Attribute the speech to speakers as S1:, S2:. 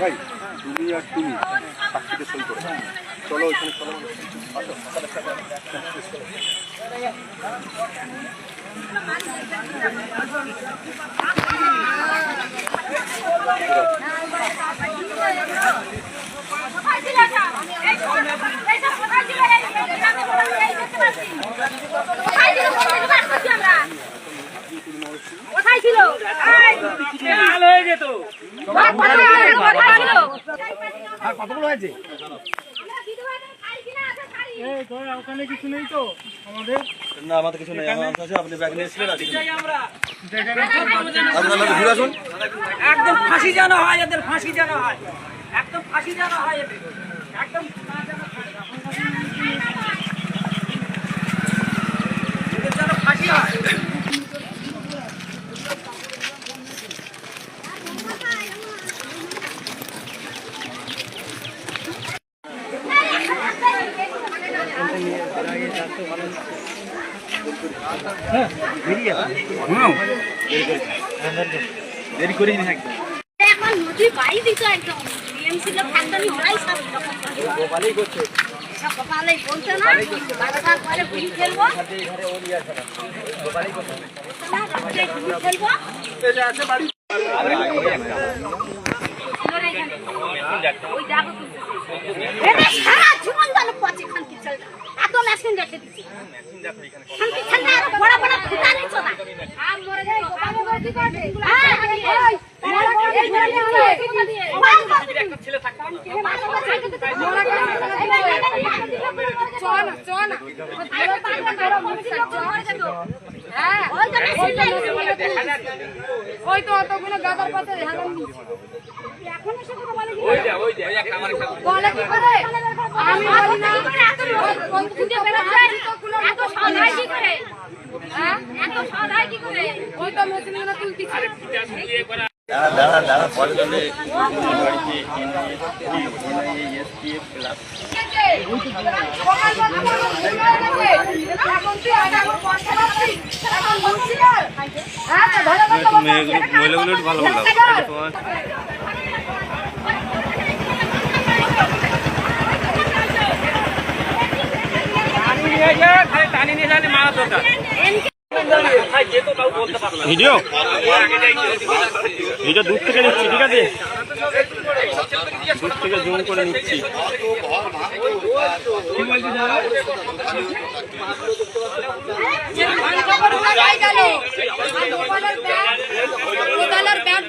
S1: ভাই তুমি আর তুমি সাক্ষীতে সই করে চলো ওইখানে চলো
S2: কোথায় ছিল? হয়ে যেত
S1: কতগুলো হয়েছে?
S3: ওখানে কিছু নেই তো আমাদের?
S1: না আমাদের কিছু নেই, আমার কাছে আপনি ব্যাগ নিয়ে এসেছিলেন।
S3: ঘুরে আসুন।
S2: একদম ফাঁসি যেন হয়, এদের ফাঁসি যেন হয়, একদম ফাঁসি যেন হয়, এদের একদম যেন ফাঁসি হয়।
S1: দেরি করিস না
S4: এখন নদী বাড়ি দিত একদম বিএমসি লোক ফ্যাক্টরি ওরাই সব
S1: গোপালই করছে।
S4: সব কপালেই বলছে না বারোটা পরে ঘুরি ফেলবো
S1: গোপালই করছে।
S4: ঘুরি ফেলবো ওই যাবো এটা সারা জীবন জানো পচে খানকি চলবে এত মেশিন রেখে দিচ্ছি খানকি ঠান্ডা আর বড় বড় ফুটা নিচ্ছ না আর মরে যায় গোপালে গতি করে
S2: ছেলে থাকতো
S4: ওই তো অতগুলো গাদার পাশে বলে কি করে আমি বলি না খুঁজে বেরোচ্ছে এত সদাই কি করে এত সদাই কি করে ওই তো মেশিনগুলো তুলতেছি
S1: দাঁড়া দাঁড়া পরে চলে বাড়িতে এসপিএফ ক্লাব মহিলাগুলো ভালো ভালো
S2: টানি নিয়ে যাবে মারা দরকার
S1: ভিডিও এটা দূর থেকে নিচ্ছি, ঠিক আছে? দূর থেকে জুম করে নিচ্ছি।
S4: ব্যাগ